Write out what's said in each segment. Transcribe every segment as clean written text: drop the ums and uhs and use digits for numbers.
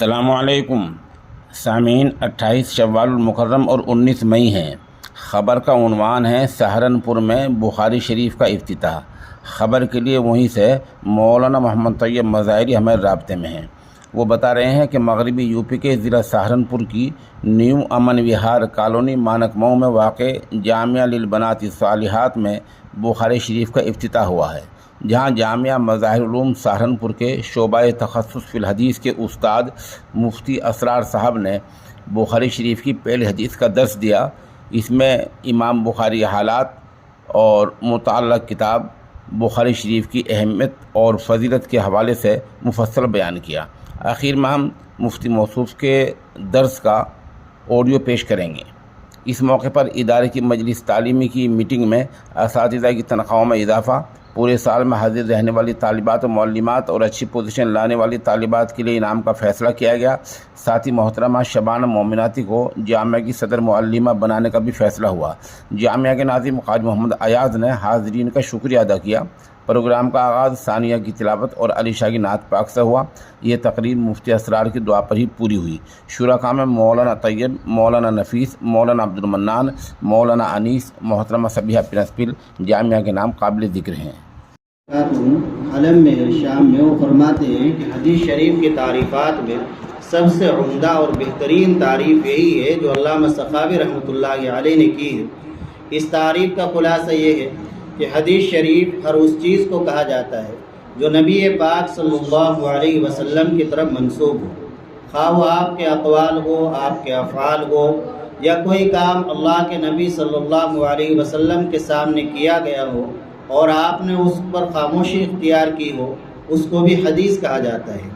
السلام علیکم سامعین، 28 شوال المکرم اور 19 مئی ہیں۔ خبر کا عنوان ہے سہارنپور میں بخاری شریف کا افتتاح۔ خبر کے لیے وہیں سے مولانا محمد طیب مظاہری ہمیں رابطے میں ہیں۔ وہ بتا رہے ہیں کہ مغربی یو پی کے ضلع سہارنپور کی نیو امن وہار کالونی مانک مئو میں واقع جامعہ للبنات الصالحات میں بخاری شریف کا افتتاح ہوا ہے، جہاں جامعہ مظاہر علوم سہارنپور کے شعبہ تخصص فی الحدیث کے استاد مفتی اسرار صاحب نے بخاری شریف کی پہلی حدیث کا درس دیا۔ اس میں امام بخاری حالات اور متعلق کتاب بخاری شریف کی اہمیت اور فضیلت کے حوالے سے مفصل بیان کیا۔ آخر میں ہم مفتی موصوف کے درس کا آڈیو پیش کریں گے۔ اس موقع پر ادارے کی مجلس تعلیمی کی میٹنگ میں اساتذہ کی تنخواہوں میں اضافہ، پورے سال میں حاضر رہنے والی طالبات و معلمات اور اچھی پوزیشن لانے والی طالبات کے لیے انعام کا فیصلہ کیا گیا۔ ساتھ ہی محترمہ شبانہ مومناتی کو جامعہ کی صدر معلمہ بنانے کا بھی فیصلہ ہوا۔ جامعہ کے ناظم قاضی محمد ایاز نے حاضرین کا شکریہ ادا کیا۔ پروگرام کا آغاز ثانیہ کی تلاوت اور علی شاہ کی نعت پاک سے ہوا۔ یہ تقریب مفتی اسرار کی دعا پر ہی پوری ہوئی۔ شرکاء میں مولانا طیب، مولانا نفیس، مولانا عبد المنان، مولانا انیس، محترمہ صبیحہ پرنسپل جامعہ کے نام قابل ذکر ہیں۔ حلم میں شام میں وہ فرماتے ہیں کہ حدیث شریف کی تعریفات میں سب سے عمدہ اور بہترین تعریف یہی ہے جو علامہ سخاوی رحمۃ اللہ علیہ نے کی ہے۔ اس تعریف کا خلاصہ یہ ہے کہ حدیث شریف ہر اس چیز کو کہا جاتا ہے جو نبی پاک صلی اللہ علیہ وسلم کی طرف منسوب ہو، خواہ وہ آپ کے اقوال ہو، آپ کے افعال ہو، یا کوئی کام اللہ کے نبی صلی اللہ علیہ وسلم کے سامنے کیا گیا ہو اور آپ نے اس پر خاموشی اختیار کی ہو، اس کو بھی حدیث کہا جاتا ہے۔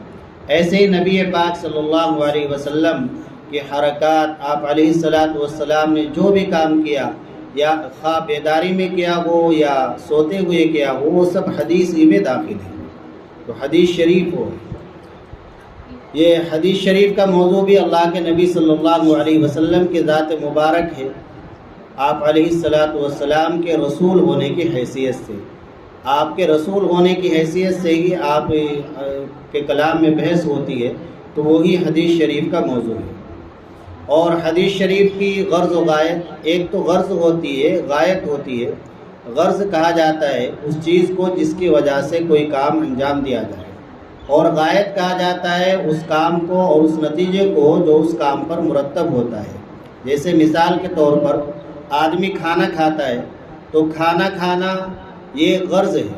ایسے ہی نبی پاک صلی اللہ علیہ وسلم کی حرکات، آپ علیہ السلام نے جو بھی کام کیا، یا خواہ بیداری میں کیا ہو یا سوتے ہوئے کیا ہو، وہ سب حدیث ہی میں داخل ہے۔ تو حدیث شریف ہو، یہ حدیث شریف کا موضوع بھی اللہ کے نبی صلی اللہ علیہ وسلم کی ذات مبارک ہے۔ آپ علیہ السلام کے رسول ہونے کی حیثیت سے، آپ کے رسول ہونے کی حیثیت سے ہی آپ کے کلام میں بحث ہوتی ہے، تو وہی حدیث شریف کا موضوع ہے۔ اور حدیث شریف کی غرض و غایت، ایک تو غرض ہوتی ہے، غایت ہوتی ہے۔ غرض کہا جاتا ہے اس چیز کو جس کی وجہ سے کوئی کام انجام دیا جائے، اور غایت کہا جاتا ہے اس کام کو اور اس نتیجے کو جو اس کام پر مرتب ہوتا ہے۔ جیسے مثال کے طور پر آدمی کھانا کھاتا ہے، تو کھانا کھانا یہ غرض ہے،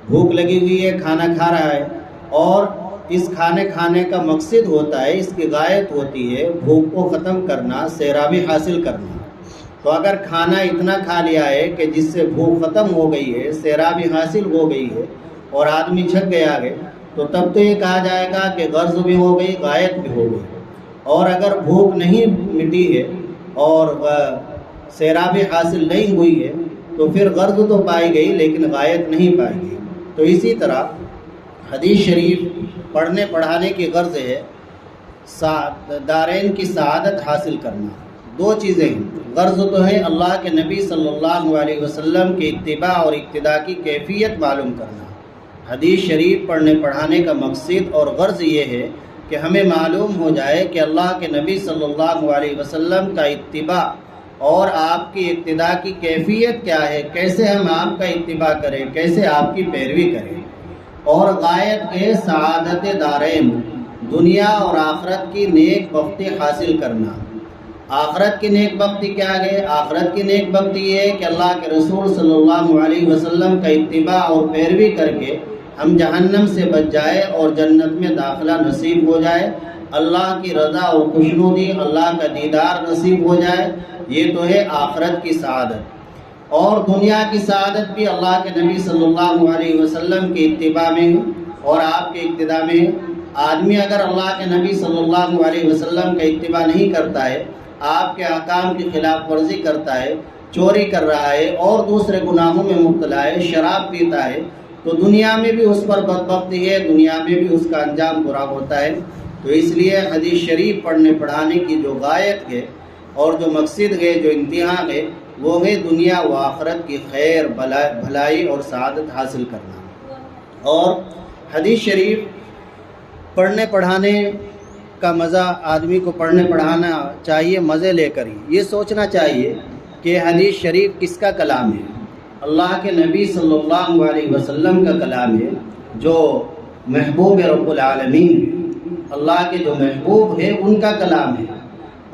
بھوک لگی ہوئی ہے، کھانا کھا رہا ہے، اور اس کھانے کھانے کا مقصد ہوتا ہے، اس کی غایت ہوتی ہے بھوک کو ختم کرنا، سیرابی حاصل کرنا۔ تو اگر کھانا اتنا کھا لیا ہے کہ جس سے بھوک ختم ہو گئی ہے، سیرابی حاصل ہو گئی ہے، اور آدمی چھک گیا ہے، تو تب تو یہ کہا جائے گا کہ غرض بھی ہو گئی، غایت بھی ہو گئی۔ اور اگر بھوک نہیں مٹی ہے اور سیرابی حاصل نہیں ہوئی ہے، تو پھر غرض تو پائی گئی لیکن غایت نہیں پائی گئی۔ تو اسی طرح حدیث شریف پڑھنے پڑھانے کی غرض ہے دارین کی سعادت حاصل کرنا۔ دو چیزیں ہیں، غرض تو ہے اللہ کے نبی صلی اللہ علیہ وسلم کی اتباع اور اقتداء کی کیفیت معلوم کرنا۔ حدیث شریف پڑھنے پڑھانے کا مقصد اور غرض یہ ہے کہ ہمیں معلوم ہو جائے کہ اللہ کے نبی صلی اللہ علیہ وسلم کا اتباع اور آپ کی اقتداء کی کیفیت کیا ہے، کیسے ہم آپ کا اتباع کریں، کیسے آپ کی پیروی کریں۔ اور غایت ہے سعادت دارین، دنیا اور آخرت کی نیک بختی حاصل کرنا۔ آخرت کی نیک بختی کیا ہے؟ آخرت کی نیک بختی یہ ہے کہ اللہ کے رسول صلی اللہ علیہ وسلم کا اتباع اور پیروی کر کے ہم جہنم سے بچ جائے اور جنت میں داخلہ نصیب ہو جائے، اللہ کی رضا اور خوشنودی، اللہ کا دیدار نصیب ہو جائے۔ یہ تو ہے آخرت کی سعادت۔ اور دنیا کی سعادت بھی اللہ کے نبی صلی اللہ علیہ وسلم کی اتباع میں اور آپ کے اقتداء میں۔ آدمی اگر اللہ کے نبی صلی اللہ علیہ وسلم کا اتباع نہیں کرتا ہے، آپ کے احکام کی خلاف ورزی کرتا ہے، چوری کر رہا ہے اور دوسرے گناہوں میں مبتلا ہے، شراب پیتا ہے، تو دنیا میں بھی اس پر بدبختی ہے، دنیا میں بھی اس کا انجام برا ہوتا ہے۔ تو اس لیے حدیث شریف پڑھنے پڑھانے کی جو غایت ہے اور جو مقصد ہے، جو انتہا ہے، وہ ہے دنیا و آخرت کی خیر، بھلائی اور سعادت حاصل کرنا۔ اور حدیث شریف پڑھنے پڑھانے کا مزہ آدمی کو پڑھنے پڑھانا چاہیے مزے لے کر ہی، یہ سوچنا چاہیے کہ حدیث شریف کس کا کلام ہے؟ اللہ کے نبی صلی اللہ علیہ وسلم کا کلام ہے، جو محبوب رب العالمین ہے، اللہ کے جو محبوب ہے ان کا کلام ہے،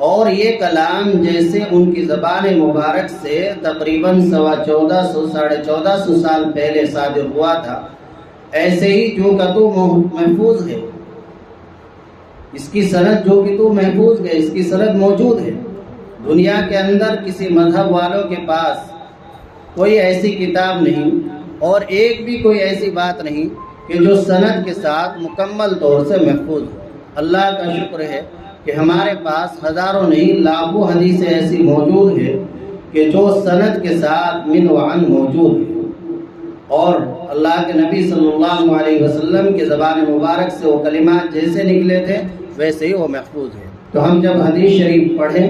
اور یہ کلام جیسے ان کی زبان مبارک سے تقریباً 1400 سال پہلے صادر ہوا تھا، ایسے ہی جو کہ تو محفوظ ہے، اس کی سند جو کہ تو محفوظ ہے، اس کی سند موجود ہے۔ دنیا کے اندر کسی مذہب والوں کے پاس کوئی ایسی کتاب نہیں اور ایک بھی کوئی ایسی بات نہیں کہ جو سند کے ساتھ مکمل طور سے محفوظ ہو۔ اللہ کا شکر ہے کہ ہمارے پاس ہزاروں نہیں لاکھوں حدیثیں ایسی موجود ہیں کہ جو سند کے ساتھ من وعن موجود ہے، اور اللہ کے نبی صلی اللہ علیہ وسلم کے زبان مبارک سے وہ کلمات جیسے نکلے تھے ویسے ہی وہ محفوظ ہے۔ تو ہم جب حدیث شریف پڑھیں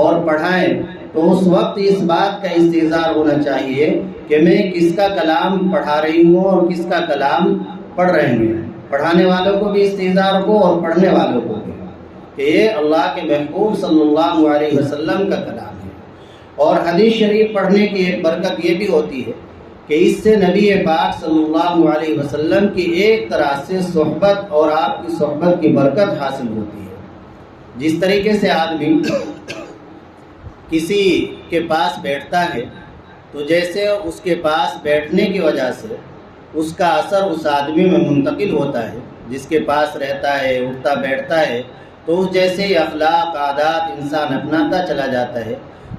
اور پڑھائیں تو اس وقت اس بات کا استحضار ہونا چاہیے کہ میں کس کا کلام پڑھا رہی ہوں اور کس کا کلام پڑھ رہے ہیں۔ پڑھانے والوں کو بھی استحضار ہو اور پڑھنے والوں کو بھی، کہ یہ اللہ کے محبوب صلی اللہ علیہ وسلم کا کلام ہے۔ اور حدیث شریف پڑھنے کی ایک برکت یہ بھی ہوتی ہے کہ اس سے نبی پاک صلی اللہ علیہ وسلم کی ایک طرح سے صحبت اور آپ کی صحبت کی برکت حاصل ہوتی ہے۔ جس طریقے سے آدمی کسی کے پاس بیٹھتا ہے تو جیسے اس کے پاس بیٹھنے کی وجہ سے اس کا اثر اس آدمی میں منتقل ہوتا ہے، جس کے پاس رہتا ہے، اٹھتا بیٹھتا ہے، تو جیسے ہی اخلاق عادات انسان اپناتا چلا جاتا ہے،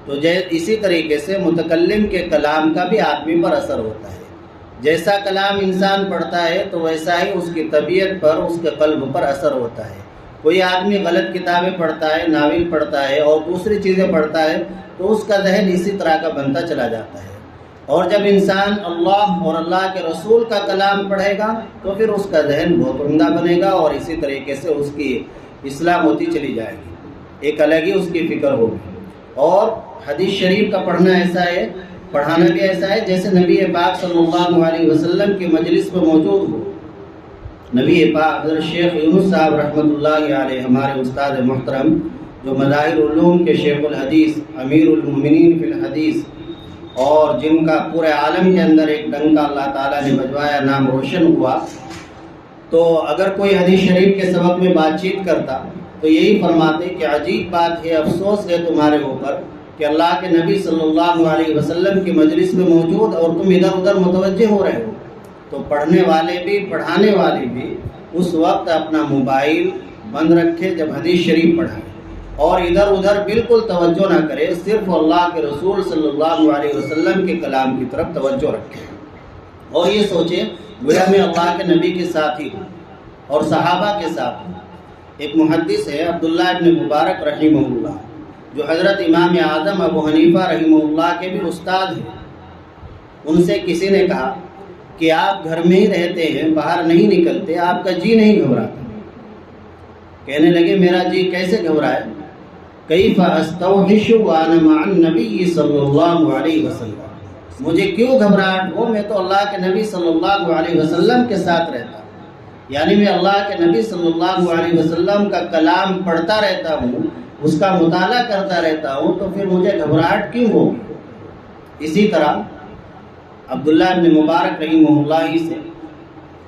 تو اسی طریقے سے متکلم کے کلام کا بھی آدمی پر اثر ہوتا ہے۔ جیسا کلام انسان پڑھتا ہے تو ویسا ہی اس کی طبیعت پر، اس کے قلب پر اثر ہوتا ہے۔ کوئی آدمی غلط کتابیں پڑھتا ہے، ناول پڑھتا ہے اور دوسری چیزیں پڑھتا ہے تو اس کا ذہن اسی طرح کا بنتا چلا جاتا ہے، اور جب انسان اللہ اور اللہ کے رسول کا کلام پڑھے گا تو پھر اس کا ذہن بہت عمدہ بنے گا، اور اسی طریقے سے اس کی اصلاح ہوتی چلی جائے گی، ایک الگ ہی اس کی فکر ہوگی۔ اور حدیث شریف کا پڑھنا ایسا ہے، پڑھانا بھی ایسا ہے جیسے نبی پاک صلی اللہ علیہ وسلم کی مجلس میں موجود ہو۔ نبی پاک حضرت شیخ یونس صاحب رحمۃ اللہ علیہ، ہمارے استاد محترم، جو مظاہر العلوم کے شیخ الحدیث، امیر المؤمنین فی الحدیث، اور جن کا پورے عالم کے اندر ایک ڈنکا اللہ تعالیٰ نے بجوایا، نام روشن ہوا، تو اگر کوئی حدیث شریف کے سبق میں بات چیت کرتا تو یہی فرماتے کہ عجیب بات ہے، افسوس ہے تمہارے اوپر کہ اللہ کے نبی صلی اللہ علیہ وسلم کی مجلس میں موجود اور تم ادھر ادھر متوجہ ہو رہے ہو۔ تو پڑھنے والے بھی، پڑھانے والے بھی اس وقت اپنا موبائل بند رکھے جب حدیث شریف پڑھائے، اور ادھر ادھر بالکل توجہ نہ کرے، صرف اللہ کے رسول صلی اللہ علیہ وسلم کے کلام کی طرف توجہ رکھے، اور یہ سوچے گویا میں اللہ کے نبی کے ساتھ ہی ہوں اور صحابہ کے ساتھ ہوں۔ ایک محدث ہے عبداللہ ابن مبارک رحمہ اللہ، جو حضرت امام اعظم ابو حنیفہ رحمہ اللہ کے بھی استاد ہیں۔ ان سے کسی نے کہا کہ آپ گھر میں ہی رہتے ہیں، باہر نہیں نکلتے، آپ کا جی نہیں گھبراتا؟ کہنے لگے میرا جی کیسے گھبرائے؟ کیف استوحش وانا مع النبی صلی اللہ علیہ وسلم، مجھے کیوں گھبراہٹ ہو، میں تو اللہ کے نبی صلی اللہ علیہ وسلم کے ساتھ رہتا ہوں، یعنی میں اللہ کے نبی صلی اللہ علیہ وسلم کا کلام پڑھتا رہتا ہوں، اس کا مطالعہ کرتا رہتا ہوں، تو پھر مجھے گھبراہٹ کیوں ہوگی؟ اسی طرح عبداللہ ابن مبارک رحمہ اللہ سے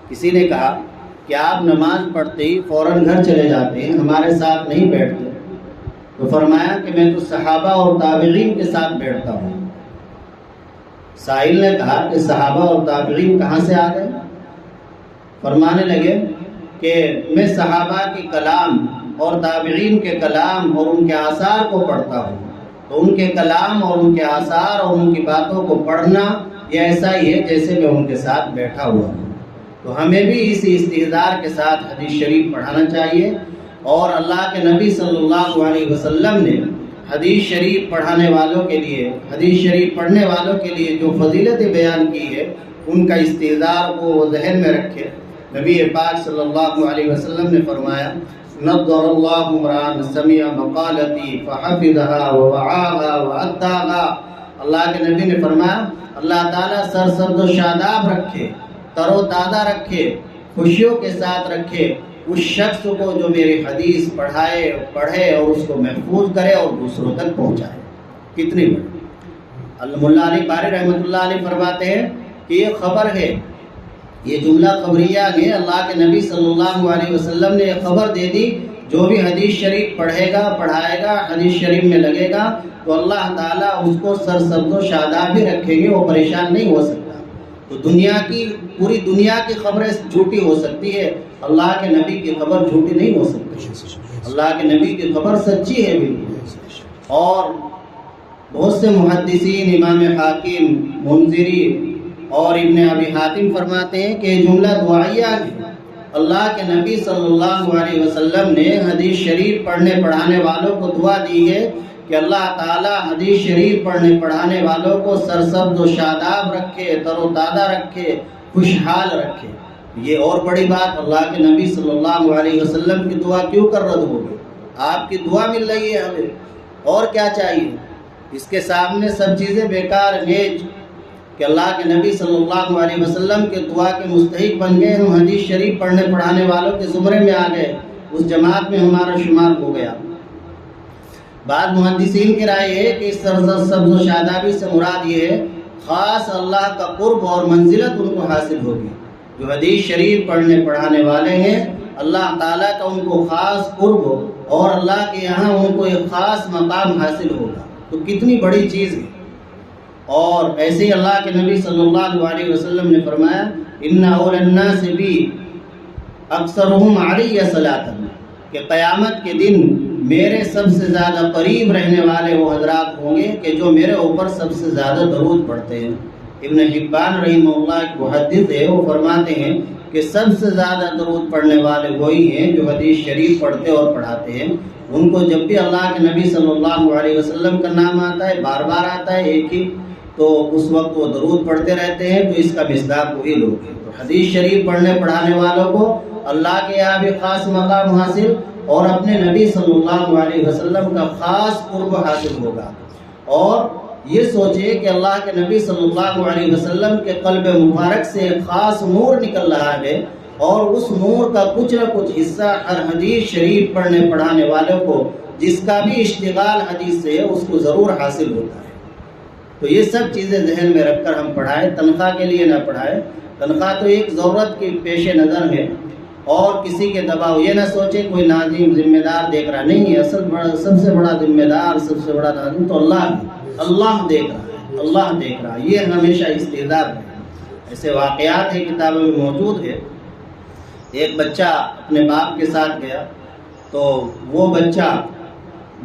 کسی نے کہا کہ آپ نماز پڑھتے ہی فوراً گھر چلے جاتے ہیں، ہمارے ساتھ نہیں بیٹھتے؟ تو فرمایا کہ میں تو صحابہ اور تابعین کے ساتھ بیٹھتا ہوں۔ سائل نے کہا کہ صحابہ اور تابعین کہاں سے آ گئے؟ فرمانے لگے کہ میں صحابہ کے کلام اور تابعین کے کلام اور ان کے آثار کو پڑھتا ہوں، تو ان کے کلام اور ان کے آثار اور ان کی باتوں کو پڑھنا یہ ایسا ہی ہے جیسے میں ان کے ساتھ بیٹھا ہوا ہوں۔ تو ہمیں بھی اسی استحضار کے ساتھ حدیث شریف پڑھانا چاہیے، اور اللہ کے نبی صلی اللہ علیہ وسلم نے حدیث شریف پڑھانے والوں کے لیے، حدیث شریف پڑھنے والوں کے لیے جو فضیلت بیان کی ہے، ان کا استحضار کو وہ ذہن میں رکھے۔ نبی پاک صلی اللہ علیہ وسلم نے فرمایا نضر اللہ امرأ سمع مقالتی فحفظها ووعاها وأداها، اللہ کے نبی نے فرمایا اللہ تعالیٰ سرسبز و شاداب رکھے، تر و تازہ رکھے، خوشیوں کے ساتھ رکھے اس شخص کو جو میری حدیث پڑھے اور اس کو محفوظ کرے اور دوسروں تک پہنچائے۔ کتنی بڑی۔ مولا علی قاری رحمۃ اللہ علیہ فرماتے ہیں کہ یہ خبر ہے، یہ جملہ خبریہ ہے، اللہ کے نبی صلی اللہ علیہ وسلم نے یہ خبر دے دی، جو بھی حدیث شریف پڑھے گا پڑھائے گا حدیث شریف میں لگے گا تو اللہ تعالیٰ اس کو سرسبز و شاداب بھی رکھیں گے، وہ پریشان نہیں ہو سکتا۔ تو پوری دنیا کی خبریں جھوٹی ہو سکتی ہے، اللہ کے نبی کی خبر جھوٹی نہیں ہو سکتی، اللہ کے نبی کی خبر سچی ہے بالکل۔ اور بہت سے محدثین، امام حاکم، منذری اور ابن ابی حاتم فرماتے ہیں کہ جملہ دعائیہ ہے، اللہ کے نبی صلی اللہ علیہ وسلم نے حدیث شریف پڑھنے پڑھانے والوں کو دعا دی ہے کہ اللہ تعالیٰ حدیث شریف پڑھنے پڑھانے والوں کو سرسبز و شاداب رکھے، تر و تازہ رکھے، خوشحال رکھے۔ یہ اور بڑی بات، اللہ کے نبی صلی اللہ علیہ وسلم کی دعا کیوں کر رد ہوگی؟ آپ کی دعا مل رہی ہے ہمیں، اور کیا چاہیے؟ اس کے سامنے سب چیزیں بیکار ہیں کہ اللہ کے نبی صلی اللہ علیہ وسلم کے دعا کے مستحق بن گئے، ہم حدیث شریف پڑھنے پڑھانے والوں کے زمرے میں آ گئے، اس جماعت میں ہمارا شمار ہو گیا۔ بعض محدثین کی رائے ہے کہ اس سرسبز و شادابی سے مراد یہ ہے خاص اللہ کا قرب اور منزلت ان کو حاصل ہوگی۔ جو حدیث شریف پڑھنے پڑھانے والے ہیں، اللہ تعالیٰ کا ان کو خاص قرب ہو اور اللہ کے یہاں ان کو ایک خاص مقام حاصل ہوگا، تو کتنی بڑی چیز ہے۔ اور ایسے ہی اللہ کے نبی صلی اللہ علیہ وسلم نے فرمایا ان اول الناس بی اکثرهم علی صلاۃ، کہ قیامت کے دن میرے سب سے زیادہ قریب رہنے والے وہ حضرات ہوں گے کہ جو میرے اوپر سب سے زیادہ درود پڑھتے ہیں۔ ابن حبان رحمہ اللہ ایک محدث ہے، وہ فرماتے ہیں کہ سب سے زیادہ درود پڑھنے والے وہی ہیں جو حدیث شریف پڑھتے اور پڑھاتے ہیں۔ ان کو جب بھی اللہ کے نبی صلی اللہ علیہ وسلم کا نام آتا ہے، بار بار آتا ہے ایک ہی، تو اس وقت وہ درود پڑھتے رہتے ہیں، تو اس کا مصداق وہی لوگ ہیں۔ تو حدیث شریف پڑھنے پڑھانے والوں کو اللہ کے یہاں بھی خاص مقام حاصل اور اپنے نبی صلی اللہ علیہ وسلم کا خاص قرب حاصل ہوگا۔ اور یہ سوچے کہ اللہ کے نبی صلی اللہ علیہ وسلم کے قلب مبارک سے ایک خاص نور نکل رہا ہے، اور اس نور کا کچھ نہ کچھ حصہ ہر حدیث شریف پڑھنے پڑھانے والوں کو، جس کا بھی اشتغال حدیث سے ہے، اس کو ضرور حاصل ہوتا ہے۔ تو یہ سب چیزیں ذہن میں رکھ کر ہم پڑھائیں، تنخواہ کے لیے نہ پڑھائیں۔ تنخواہ تو ایک ضرورت کے پیش نظر ہے، اور کسی کے دباؤ، یہ نہ سوچے کوئی ناظم ذمہ دار دیکھ رہا نہیں ہے، سب سے بڑا ذمہ دار، سب سے بڑا ناظم تو اللہ ہے، اللہ دیکھ رہا ہے، اللہ دیکھ رہا ہے، یہ ہمیشہ استعداد ہے۔ ایسے واقعات ہیں کتابوں میں موجود ہے۔ ایک بچہ اپنے باپ کے ساتھ گیا، تو وہ بچہ،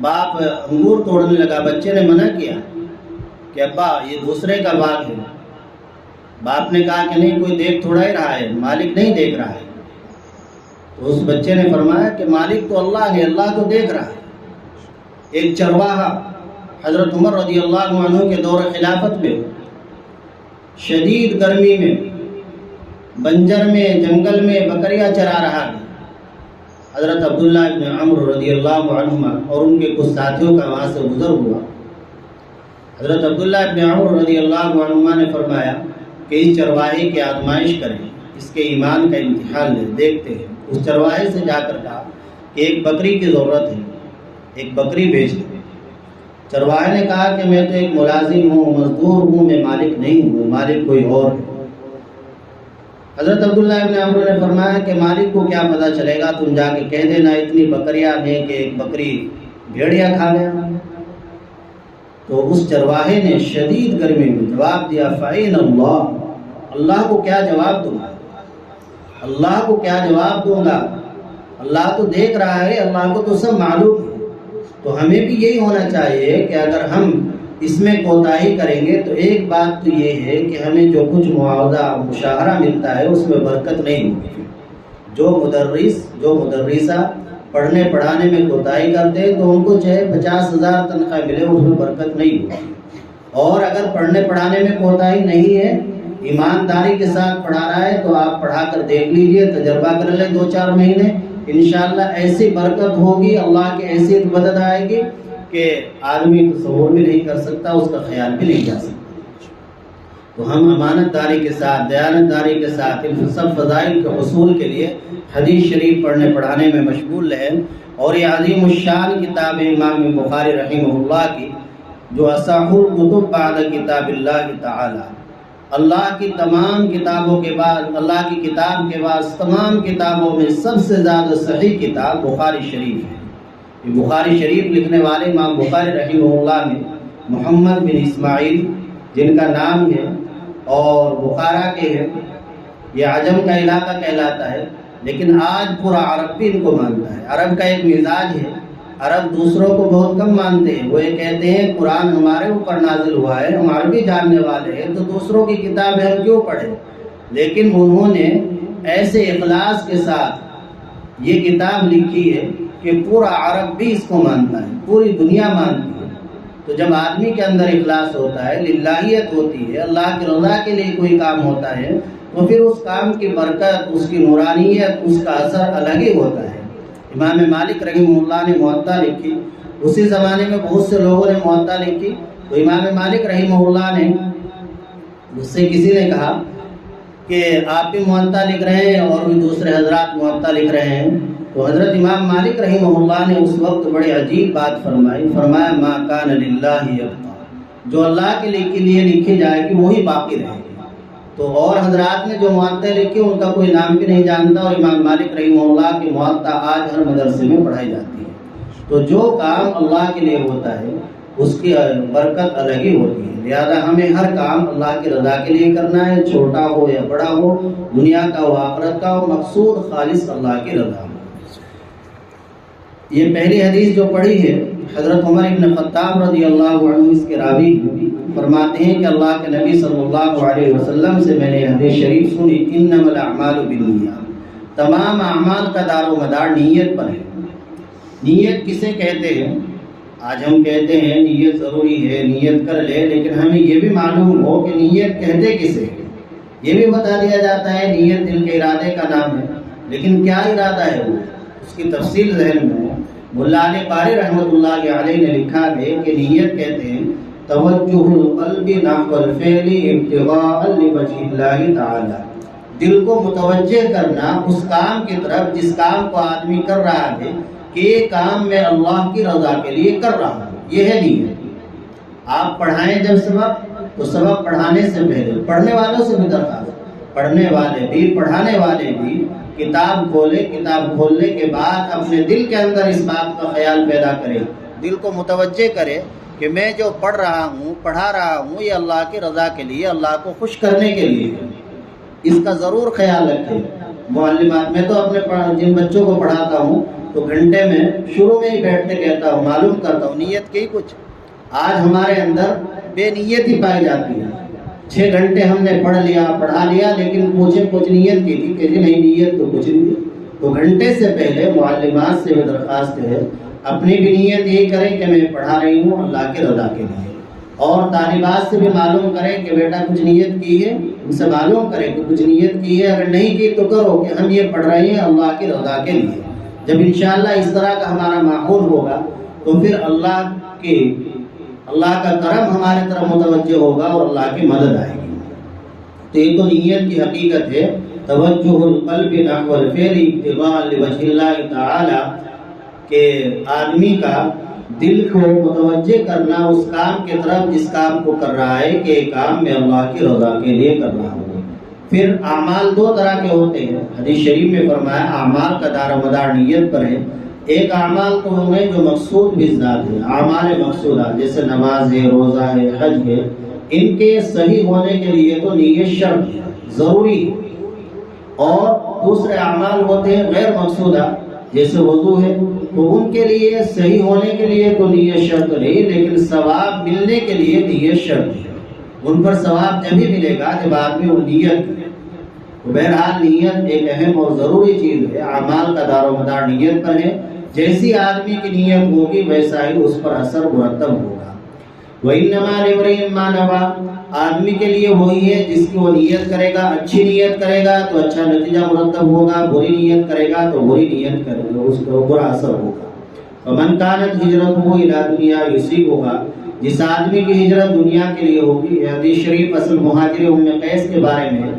باپ انگور توڑنے لگا، بچے نے منع کیا کہ ابا یہ دوسرے کا باغ ہے۔ باپ نے کہا کہ نہیں، کوئی دیکھ تھوڑا ہی رہا ہے، مالک نہیں دیکھ رہا ہے۔ تو اس بچے نے فرمایا کہ مالک تو اللہ ہے، اللہ تو دیکھ رہا ہے۔ ایک چرواہا حضرت عمر رضی اللہ عنہ کے دور خلافت میں شدید گرمی میں بنجر میں، جنگل میں بکریاں چرا رہا ہے۔ حضرت عبداللہ ابن عمرو رضی اللہ عنہما اور ان کے کچھ ساتھیوں کا وہاں سے گزر ہوا۔ حضرت عبداللہ ابن عمرو رضی اللہ عنہما نے فرمایا کہ اس چرواہے کی آزمائش کریں، اس کے ایمان کا امتحان لیں، دیکھتے ہیں۔ اس چرواہے سے جا کر کہا کہ ایک بکری کی ضرورت ہے، ایک بکری بھیج دیں۔ چرواہے نے کہا کہ میں تو ایک ملازم ہوں، مزدور ہوں، میں مالک نہیں ہوں، مالک کوئی اور ہے۔ حضرت عبداللہ ابن عمرو نے فرمایا کہ مالک کو کیا پتہ چلے گا، تم جا کے کہہ دینا اتنی بکریاں ہیں کہ ایک بکری بھیڑیا کھا گیا۔ تو اس چرواہے نے شدید گرمی میں جواب دیا فَإِنَ اللَّهُ، اللہ کو کیا جواب دوں گا، اللہ کو کیا جواب دوں گا، اللہ تو دیکھ رہا ہے، اللہ کو تو سب معلوم ہے۔ تو ہمیں بھی یہی ہونا چاہیے کہ اگر ہم اس میں کوتاہی کریں گے تو ایک بات تو یہ ہے کہ ہمیں جو کچھ معاوضہ مشاہرہ ملتا ہے اس میں برکت نہیں ہوگی۔ جو مدرس، جو مدرسہ پڑھنے پڑھانے میں کوتاہی کرتے ہیں تو ان کو چاہے 50,000 تنخواہ ملے، اس میں برکت نہیں ہوگی۔ اور اگر پڑھنے پڑھانے میں کوتاہی نہیں ہے، ایمانداری کے ساتھ پڑھا رہا ہے، تو آپ پڑھا کر دیکھ لیجئے، تجربہ کر لیں 2-4 مہینے، انشاءاللہ ایسی برکت ہوگی، اللہ کی ایسی مدد آئے گی کہ آدمی تصور بھی نہیں کر سکتا، اس کا خیال بھی نہیں جا سکتا۔ تو ہم امانت داری کے ساتھ، دیانت داری کے ساتھ ان سب فضائل کے حصول کے لیے حدیث شریف پڑھنے پڑھانے میں مشغول رہیں۔ اور یہ عظیم الشان کتاب امام بخاری رحمہ اللہ کی، جو اصح الکتب بعد کتاب اللہ تعالی، اللہ کی تمام کتابوں کے بعد، اللہ کی کتاب کے بعد تمام کتابوں میں سب سے زیادہ صحیح کتاب بخاری شریف ہے۔ یہ بخاری شریف لکھنے والے امام بخاری رحمہ اللہ نے محمد بن اسماعیل، جن کا نام ہے اور بخارا کے ہیں، یہ عجم کا علاقہ کہلاتا ہے، لیکن آج پورا عرب بھی ان کو مانتا ہے۔ عرب کا ایک مزاج ہے، عرب دوسروں کو بہت کم مانتے ہیں۔ وہ یہ کہتے ہیں قرآن ہمارے اوپر نازل ہوا ہے، ہم عربی جاننے والے ہیں، تو دوسروں کی کتاب ہم کیوں پڑھیں؟ لیکن انہوں نے ایسے اخلاص کے ساتھ یہ کتاب لکھی ہے کہ پورا عرب بھی اس کو مانتا ہے، پوری دنیا مانتی ہے۔ تو جب آدمی کے اندر اخلاص ہوتا ہے، للہیت ہوتی ہے، اللہ کی رضا کے لیے کوئی کام ہوتا ہے، تو پھر اس کام کی برکت، اس کی نورانیت، اس کا اثر الگ ہی ہوتا ہے۔ امام مالک رحمہ اللہ نے موطا لکھی، اسی زمانے میں بہت سے لوگوں نے موطا لکھی، تو امام مالک رحمہ اللہ نے، اس سے کسی نے کہا کہ آپ بھی موطا لکھ رہے ہیں اور بھی دوسرے حضرات موطا لکھ رہے ہیں، تو حضرت امام مالک رحمہ اللہ نے اس وقت بڑی عجیب بات فرمائی، فرمایا ما کان للہ یبقی، جو اللہ کے لیے لکھی جائے گی وہی باقی رہے گی۔ تو اور حضرات نے جو موطا لکھی ان کا کوئی نام بھی نہیں جانتا، اور امام مالک رحمہ اللہ کی موطا آج ہر مدرسے میں پڑھائی جاتی ہے۔ تو جو کام اللہ کے لیے ہوتا ہے اس کی برکت الگ ہی ہوتی ہے، لہذا ہمیں ہر کام اللہ کی رضا کے لیے کرنا ہے، چھوٹا ہو یا بڑا ہو، دنیا کا ہو آخرت کا ہو، مقصود خالص اللہ کی رضا ہو۔ یہ پہلی حدیث جو پڑھی ہے، حضرت عمر ابن خطاب رضی اللہ عنہ اس کے راوی فرماتے ہیں کہ اللہ کے نبی صلی اللہ علیہ وسلم سے میں نے حدیث شریف سنی، انما الاعمال بالنیات، تمام اعمال کا دار و مدار نیت پر ہے۔ نیت کسے کہتے ہیں؟ آج ہم کہتے ہیں نیت ضروری ہے، نیت کر لے، لیکن ہمیں یہ بھی معلوم ہو کہ نیت کہتے کسے ہیں۔ یہ بھی بتا دیا جاتا ہے نیت دل کے ارادے کا نام ہے، لیکن کیا ارادہ ہے وہ، اس کی تفصیل ذہن میں ہے۔ مولا علی قاری رحمۃ اللہ علیہ نے لکھا ہے کہ نیت کہتے ہیں توجہ القلب نحو الفعل ابتغاء لوجہ اللہ تعالی، دل کو متوجہ کرنا اس کام کی طرف جس کام کو آدمی کر رہا ہے کہ یہ کام میں اللہ کی رضا کے لیے کر رہا ہوں، یہ ہے نیت۔ آپ پڑھائیں جب سبق، تو سبق پڑھانے سے پہلے پڑھنے والوں سے بھی درخواست، پڑھنے والے بھی پڑھانے والے بھی کتاب کھولے، کتاب کھولنے کے بعد اپنے دل کے اندر اس بات کا خیال پیدا کرے، دل کو متوجہ کرے کہ میں جو پڑھ رہا ہوں، پڑھا رہا ہوں، یہ اللہ کی رضا کے لیے، اللہ کو خوش کرنے کے لیے ہے۔ اس کا ضرور خیال رکھیں۔ معلمات، میں تو اپنے جن بچوں کو پڑھاتا ہوں تو گھنٹے میں شروع میں ہی بیٹھتے کہتا ہوں، معلوم کرتا ہوں نیت کی کچھ۔ آج ہمارے اندر بے نیت ہی پائی جاتی ہے۔ 6 گھنٹے ہم نے پڑھ لیا، پڑھا لیا، لیکن کچھ نیت کی تھی کہ جی نہیں، نیت تو کچھ نہیں۔ تو گھنٹے سے پہلے معلمات سے بھی درخواست ہے اپنی بھی نیت یہی کریں کہ میں پڑھا رہی ہوں اللہ کے رضا کے لیے، اور طالبات سے بھی معلوم کریں کہ بیٹا کچھ نیت کی ہے، ان سے معلوم کریں کہ کچھ نیت کی ہے، اگر نہیں کی تو کرو کہ ہم یہ پڑھ رہے ہیں اللہ کی رضا کے لیے۔ جب انشاءاللہ اس طرح کا ہمارا ماحول ہوگا تو پھر اللہ کا کرم ہمارے طرف متوجہ ہوگا اور اللہ کی مدد آئے گی۔ تو یہ تو نیت کی حقیقت ہے، توجہ القلب نحو الفعل ابتغاء لوجہ اللہ تعالی، کہ آدمی کا دل کو متوجہ کرنا اس کام کی طرف جس کام کو کر رہا ہے کہ یہ کام میں اللہ کی رضا کے لیے کر رہا ہوں۔ پھر اعمال 2 طرح کے ہوتے ہیں، حدیث شریف میں فرمایا اعمال کا دار و مدار نیت پر ہے۔ ایک اعمال تو ہوں جو مقصود بھی ذات ہے، اعمال مقصودہ جیسے نماز ہے، روزہ ہے، حج ہے، ان کے صحیح ہونے کے لیے تو نیت شرط ہے، ضروری ہے۔ اور دوسرے اعمال ہوتے ہیں غیر مقصودہ جیسے وضو ہے، تو ان کے لیے صحیح ہونے کے لیے تو نیت شرط نہیں، لیکن ثواب ملنے کے لیے نیت شرط ہے۔ ان پر ثواب جبھی ملے گا جب آدمی وہ نیت کرے۔ تو بہرحال نیت ایک اہم اور ضروری چیز ہے، اعمال کا دار و مدار نیت پر ہے۔ جیسی آدمی کی نیت ہوگی ویسا ہی اس پر اثر مرتب ہوگا۔ وَإِنَّمَا لِامْرِئٍ مَّا نَوَىٰ، آدمی کے لیے وہی ہے جس کی وہ نیت کرے گا، اچھی نیت کرے گا تو اچھا نتیجہ مرتب ہوگا، بری نیت کرے گا تو بری نیت کرے گا، اس کا برا اثر ہوگا۔ وَمَنْ كَانَتْ هِجْرَتُهُ إِلَىٰ دُنْيَا يُصِيبُهَا، جس آدمی کی ہجرت دنیا کے لیے ہوگی، یہ حدیث شریف اصل مہاجر ام قیس کے بارے میں،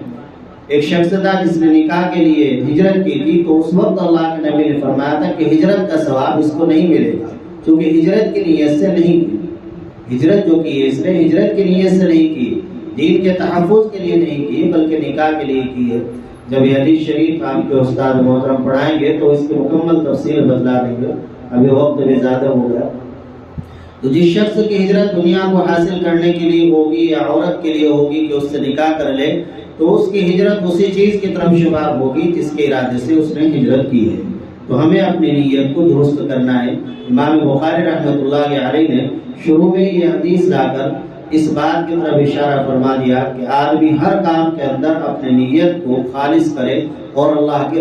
ایک شخص تھا جس نے نکاح کے لیے ہجرت کی تھی، تو اس وقت اللہ کے نبی نے فرمایا تھا کہ ہجرت کا ثواب اس کو نہیں ملے گا، کیونکہ ہجرت کی نیت سے نہیں کی۔ ہجرت جو کی ہے اس نے ہجرت کی نیت سے نہیں کی، دین کے تحفظ کے لیے نہیں کی، بلکہ نکاح کے لیے کی ہے۔ جب یہ حدیث شریف آپ کے استاد محترم پڑھائیں گے تو اس کی مکمل تفصیل بتلا دیں گے، ابھی وقت بھی زیادہ ہو گیا۔ تو جس شخص کی ہجرت دنیا کو حاصل کرنے کے لیے ہوگی یا عورت کے لیے ہوگی کہ اس سے نکاح کر لے، تو اس کی ہجرت اسی چیز کی طرف شمار ہوگی جس کے ارادے سے اس نے ہجرت کی ہے۔ تو ہمیں اپنی نیت کو درست کرنا ہے۔ امام بخاری رحمۃ اللہ علیہ نے شروع میں یہ حدیث لا کر اس بات کی طرف اشارہ فرما دیا کہ آدمی ہر کام کے اندر اپنے نیت کو خالص کرے اور اللہ کی